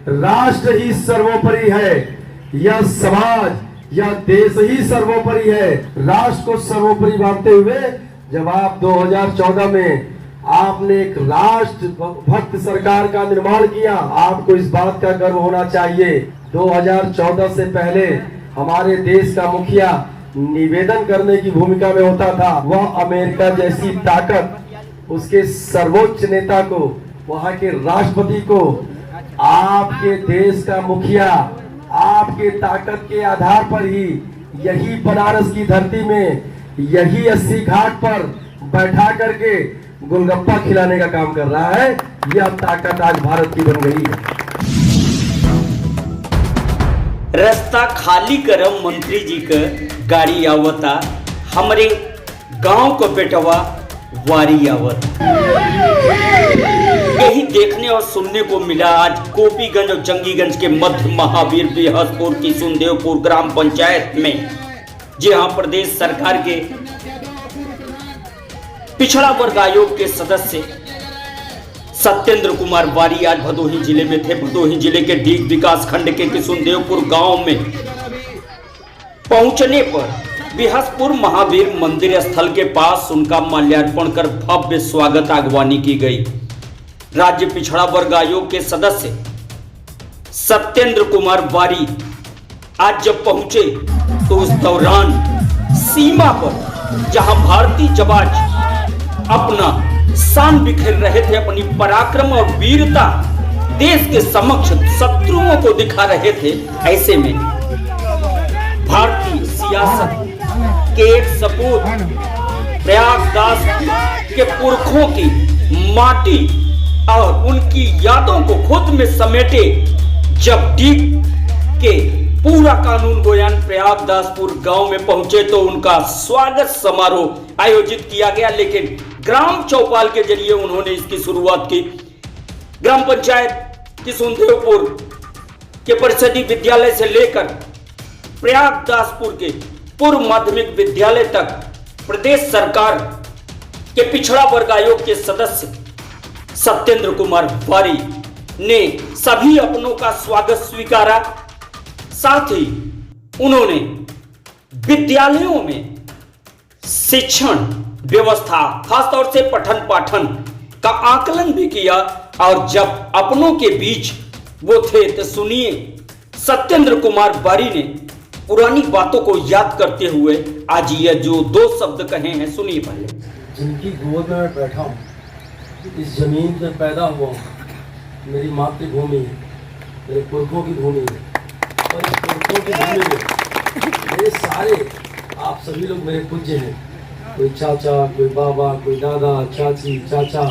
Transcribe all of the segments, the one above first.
राष्ट्र ही सर्वोपरि है, यह समाज या देश ही सर्वोपरि है। राष्ट्र को सर्वोपरि मानते हुए जब आप 2014 में आपने एक राष्ट्र भक्त सरकार का निर्माण किया, आपको इस बात का गर्व होना चाहिए। 2014 से पहले हमारे देश का मुखिया निवेदन करने की भूमिका में होता था। वह अमेरिका जैसी ताकत, उसके सर्वोच्च नेता को, वहां के राष्ट्रपति को आपके देश का मुखिया आपके ताकत के आधार पर ही यही बनारस की धरती में, यही 80 घाट पर बैठा करके गोलगप्पा खिलाने का काम कर रहा है। यह ताकत आज भारत की बन गई है। रास्ता खाली करम मंत्री जी का गाड़ी आवता, हमारे गांव को बेटवा वारी आवता। यही देखने और सुनने को मिला आज गोपीगंज और जंगीगंज के मध्य महावीर बिहसपुर की सुनदेवपुर ग्राम पंचायत में, जहां प्रदेश सरकार के पिछड़ा वर्ग आयोग के सदस्य सत्येंद्र कुमार वारी आज भदोही जिले में थे। भदोही जिले के डीग विकास खंड के किसुनदेवपुर गांव में पहुंचने पर बिहसपुर महावीर मंदिर स्थल के पास उनका माल्यार्पण कर भव्य स्वागत आगवानी की गई। राज्य पिछड़ा वर्ग आयोग के सदस्य सत्येंद्र कुमार वारी आज जब पहुंचे तो उस दौरान सीमा पर जहां भारतीय जवान अपना शान बिखेर रहे थे, अपनी पराक्रम और वीरता देश के समक्ष शत्रुओं को दिखा रहे थे, ऐसे में भारतीय सियासत के एक सपूत प्रयागदास के पुरखों की माटी और उनकी यादों को खुद में समेटे जब डीग के पूरा कानून गोयान प्रयागदासपुर गांव में पहुंचे तो उनका स्वागत समारोह आयोजित किया गया। लेकिन ग्राम चौपाल के जरिए उन्होंने इसकी शुरुआत की। ग्राम पंचायत किसुनदेवपुर के परिषदीय विद्यालय से लेकर प्रयागदासपुर के पूर्व माध्यमिक विद्यालय तक प्रदेश सरकार के पिछड़ा वर्ग आयोग के सदस्य सत्येंद्र कुमार वारी ने सभी अपनों का स्वागत स्वीकारा। साथ ही उन्होंने विद्यालयों में शिक्षण व्यवस्था, खासतौर से पठन पाठन का आकलन भी किया। और जब अपनों के बीच वो थे तो सुनिए सत्येंद्र कुमार वारी ने पुरानी बातों को याद करते हुए आज ये जो दो शब्द कहे हैं, सुनिए पहले। जिनकी गोद में मैं बैठा हूँ, इस जमीन में पैदा हुआ हूँ, मेरी मातृभूमि है, मेरे पुरखों की भूमि है, और इस पुरखों की भूमि में मेरे सारे आप सभी लोग मेरे पूज्य हैं। कोई चाचा, कोई बाबा, कोई दादा, चाची, चाचा,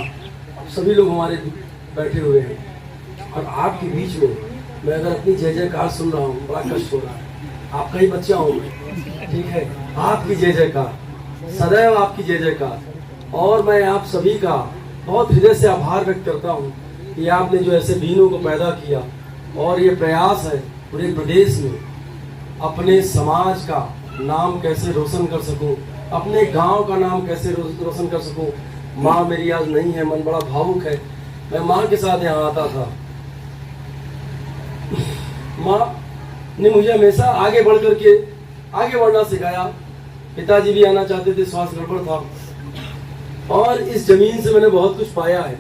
सभी लोग हमारे बैठे हुए हैं। और आपके बीच में मैं अगर अपनी जय जयकार सुन रहा हूँ, बड़ा कष्ट हो रहा है। आपका ही बच्चा हूँ मैं, ठीक है। आपकी जय जयकार, सदैव आपकी जय जयकार। और मैं आप सभी का बहुत हृदय से आभार व्यक्त करता हूँ कि आपने जो ऐसे बीनों को पैदा किया, और ये प्रयास है पूरे प्रदेश में अपने समाज का नाम कैसे रोशन कर सकूं, अपने गांव का नाम कैसे रोशन कर सकूं। माँ मेरी आज नहीं है, मन बड़ा भावुक है। मैं माँ के साथ यहाँ आता था। माँ ने मुझे हमेशा आगे बढ़ करके आगे बढ़ना सिखाया। पिताजी भी आना चाहते थे, स्वास्थ्य गड़बड़ था। और इस जमीन से मैंने बहुत कुछ पाया है,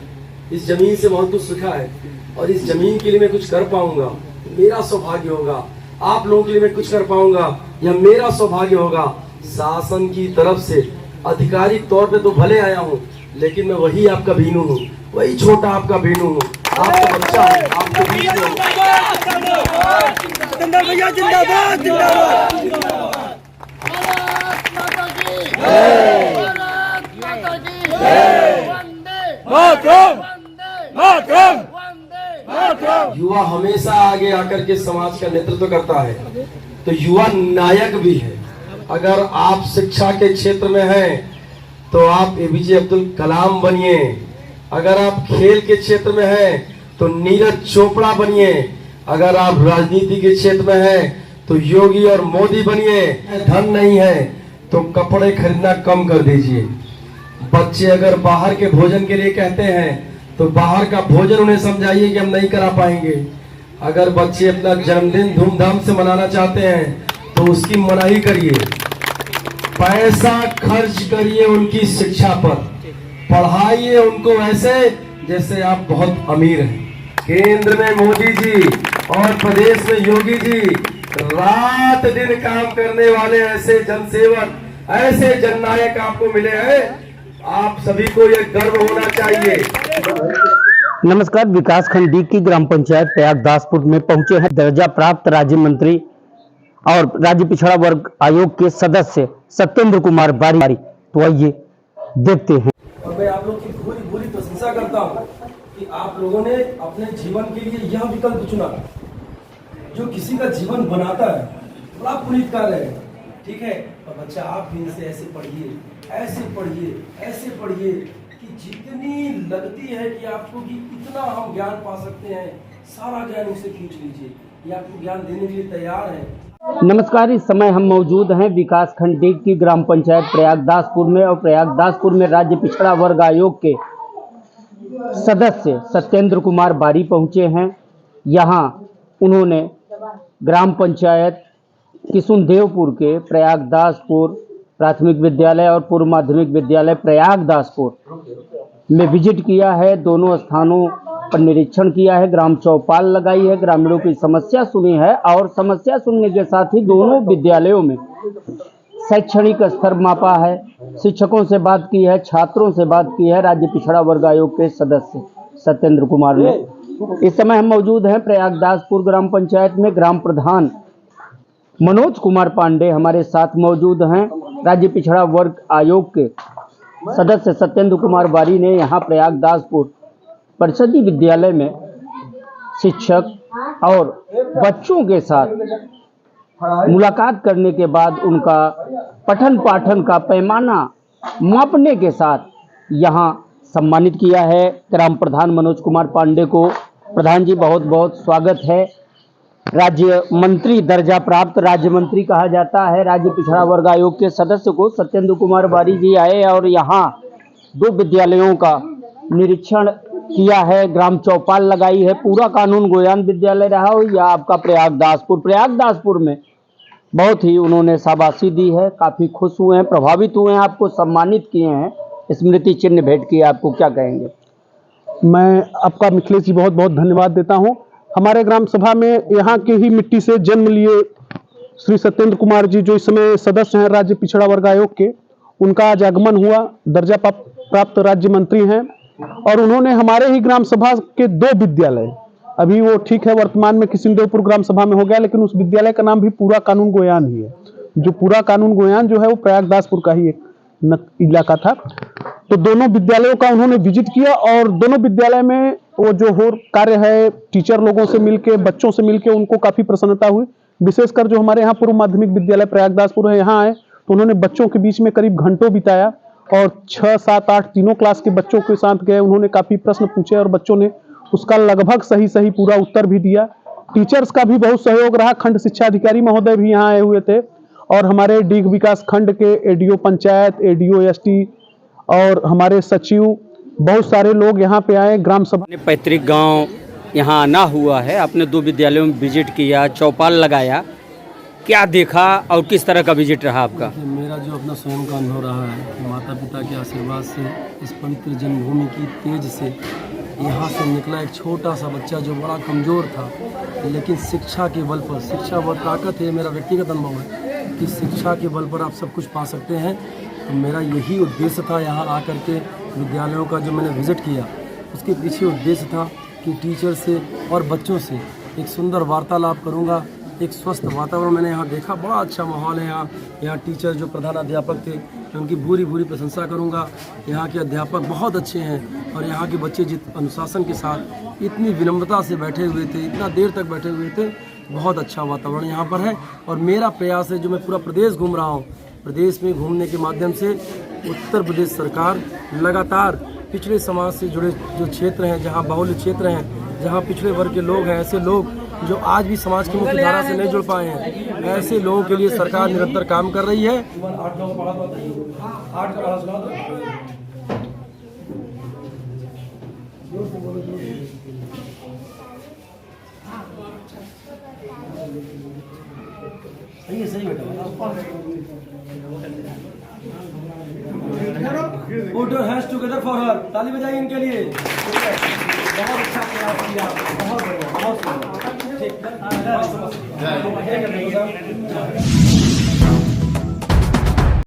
इस जमीन से बहुत कुछ सीखा है। और इस जमीन के लिए मैं कुछ कर पाऊंगा, मेरा सौभाग्य होगा। आप लोगों के लिए मैं कुछ कर पाऊंगा, यह मेरा सौभाग्य होगा। शासन की तरफ से आधिकारिक तौर पे तो भले आया हूँ, लेकिन मैं वही आपका बीनू हूँ, वही छोटा आपका बीनू हूँ, आपका बच्चा है, आपके बीच में हूँ। युवा हमेशा आगे आकर के समाज का नेतृत्व करता है, तो युवा नायक भी है। अगर आप शिक्षा के क्षेत्र में हैं तो आप एपीजे अब्दुल कलाम बनिए। अगर आप खेल के क्षेत्र में हैं तो नीरज चोपड़ा बनिए। अगर आप राजनीति के क्षेत्र में हैं तो योगी और मोदी बनिए। धन नहीं है तो कपड़े खरीदना कम कर दीजिए। बच्चे अगर बाहर के भोजन के लिए कहते हैं तो बाहर का भोजन उन्हें समझाइए कि हम नहीं करा पाएंगे। अगर बच्चे अपना जन्मदिन धूमधाम से मनाना चाहते हैं तो उसकी मनाही करिए, पैसा खर्च करिए उनकी शिक्षा पर, पढ़ाइए उनको ऐसे जैसे आप बहुत अमीर हैं। केंद्र में मोदी जी और प्रदेश में योगी जी रात दिन काम करने वाले ऐसे जनसेवक, ऐसे जननायक आपको मिले हैं। आप सभी को यह गर्व होना चाहिए। नमस्कार। विकासखंड डी की ग्राम पंचायत प्रयागदासपुर में पहुंचे हैं दर्जा प्राप्त राज्य मंत्री और राज्य पिछड़ा वर्ग आयोग के सदस्य सत्येंद्र कुमार बारी। तो आइए देखते हैं। और मैं आप लोग की पूरी पूरी प्रशंसा करता हूं कि आप लोगों ने अपने जीवन के लिए यह विकल्प चुना जो किसी का जीवन बनाता है, बड़ा पुनीत कार्य है। ठीक है, और बच्चा आप भी इनसे ऐसे पढ़िए, ऐसे पढ़िए, ऐसे पढ़िए कि जितनी लगती है कि आपको कि इतना हम ज्ञान पा सकते हैं, सारा ज्ञान उसे खींच लीजिए। ये आपको ज्ञान देने के लिए तैयार है। नमस्कार। इस समय हम मौजूद हैं विकासखंड डी की ग्राम पंचायत प्रयागदासपुर में और प्रयागदासपुर में राज्य पिछड़ा वर्ग आयोग के सदस्य सत्येंद्र कुमार बारी पहुंचे हैं। यहाँ उन्होंने ग्राम पंचायत किशुनदेवपुर के प्रयागदासपुर प्राथमिक विद्यालय और पूर्व माध्यमिक विद्यालय प्रयागदासपुर में विजिट किया है। दोनों स्थानों पर निरीक्षण किया है, ग्राम चौपाल लगाई है, ग्रामीणों की समस्या सुनी है और समस्या सुनने के साथ ही दोनों विद्यालयों में शैक्षणिक स्तर मापा है, शिक्षकों से बात की है, छात्रों से बात की है। राज्य पिछड़ा वर्ग आयोग के सदस्य सत्येंद्र कुमार ने। इस समय हम मौजूद हैं प्रयागदासपुर ग्राम पंचायत में। ग्राम प्रधान मनोज कुमार पांडे हमारे साथ मौजूद हैं। राज्य पिछड़ा वर्ग आयोग के सदस्य सत्येंद्र कुमार बारी ने यहाँ प्रयागदासपुर परिषदीय विद्यालय में शिक्षक और बच्चों के साथ मुलाकात करने के बाद उनका पठन पाठन का पैमाना मापने के साथ यहाँ सम्मानित किया है। ग्राम प्रधान मनोज कुमार पांडे को प्रधान जी बहुत बहुत स्वागत है। राज्य मंत्री दर्जा प्राप्त राज्य मंत्री कहा जाता है राज्य पिछड़ा वर्ग आयोग के सदस्य को। सत्येंद्र कुमार बारी जी आए और यहाँ दो विद्यालयों का निरीक्षण किया है, ग्राम चौपाल लगाई है। पूरा कानून गोयान विद्यालय रहा हो या आपका प्रयागदासपुर में बहुत ही उन्होंने शाबाशी दी है, काफ़ी खुश हुए हैं, प्रभावित हुए हैं, आपको सम्मानित किए हैं, स्मृति चिन्ह भेंट किया। आपको क्या कहेंगे? मैं आपका मिथिलेश जी बहुत बहुत धन्यवाद देता हूं। हमारे ग्राम सभा में यहाँ के ही मिट्टी से जन्म लिए श्री सत्येंद्र कुमार जी जो इस समय सदस्य हैं राज्य पिछड़ा वर्ग आयोग के, उनका आज आगमन हुआ। दर्जा प्राप्त राज्य मंत्री हैं और उन्होंने हमारे ही ग्राम सभा के दो विद्यालय, अभी वो ठीक है वर्तमान में किशुनदेवपुर ग्राम सभा में हो गया, लेकिन उस विद्यालय का नाम भी पूरा कानून गोयान ही है। जो पूरा कानून गोयान जो है वो प्रयागदासपुर का ही एक इलाका था। तो दोनों विद्यालयों का उन्होंने विजिट किया और दोनों विद्यालय में वो जो हो कार्य है, टीचर लोगों से मिलके, बच्चों से मिलके उनको काफी प्रसन्नता हुई। विशेषकर जो हमारे यहाँ पूर्व माध्यमिक विद्यालय प्रयागदासपुर है, यहाँ आए तो उन्होंने बच्चों के बीच में करीब घंटों बिताया और 6, 7, 8 तीनों क्लास के बच्चों के साथ गए। उन्होंने काफी प्रश्न पूछे और बच्चों ने उसका लगभग सही पूरा उत्तर भी दिया। टीचर्स का भी बहुत सहयोग रहा। खंड शिक्षा अधिकारी महोदय भी यहाँ आए हुए थे और हमारे डी विकास खंड के एडीओ पंचायत, एडीओ एसटी और हमारे सचिव, बहुत सारे लोग यहाँ पे आए। ग्राम सभा पैतृक गांव यहाँ आना हुआ है, आपने दो विद्यालयों में विजिट किया, चौपाल लगाया, क्या देखा और किस तरह का विजिट रहा आपका? मेरा जो अपना स्वयं का अनुभव रहा है, माता पिता के आशीर्वाद से इस पवित्र जन्मभूमि की तेज से यहाँ से निकला एक छोटा सा बच्चा जो बड़ा कमज़ोर था, लेकिन शिक्षा के बल पर, शिक्षा बहुत ताकत है, मेरा व्यक्तिगत अनुभव है कि शिक्षा के बल पर आप सब कुछ पा सकते हैं। तो मेरा यही उद्देश्य था यहाँ आकर के विद्यालयों का जो मैंने विज़िट किया, उसके पीछे उद्देश्य था कि टीचर से और बच्चों से एक सुंदर वार्तालाप करूँगा, एक स्वस्थ वातावरण मैंने यहाँ देखा। बड़ा अच्छा माहौल है यहाँ टीचर जो प्रधान अध्यापक थे, उनकी पूरी प्रशंसा करूँगा। यहाँ के अध्यापक बहुत अच्छे हैं और यहाँ के बच्चे जित अनुशासन के साथ इतनी विनम्रता से बैठे हुए थे, इतना देर तक बैठे हुए थे, बहुत अच्छा वातावरण यहाँ पर है। और मेरा प्रयास है, जो मैं पूरा प्रदेश घूम रहा हूँ, प्रदेश में घूमने के माध्यम से उत्तर प्रदेश सरकार लगातार पिछड़े समाज से जुड़े जो क्षेत्र हैं, जहाँ बाहुल्य क्षेत्र हैं, जहाँ पिछड़े वर्ग के लोग हैं, ऐसे लोग जो आज भी समाज की मुख्य धारा से नहीं जुड़ पाए हैं, ऐसे लोगों के लिए सरकार निरंतर काम कर रही है। सही है सही बेटा। Put your hands together for her. ताली बजाइए इनके लिए। बहुत अच्छा प्रयास किया, बहुत बढ़िया, बहुत सुंदर। ठीक है।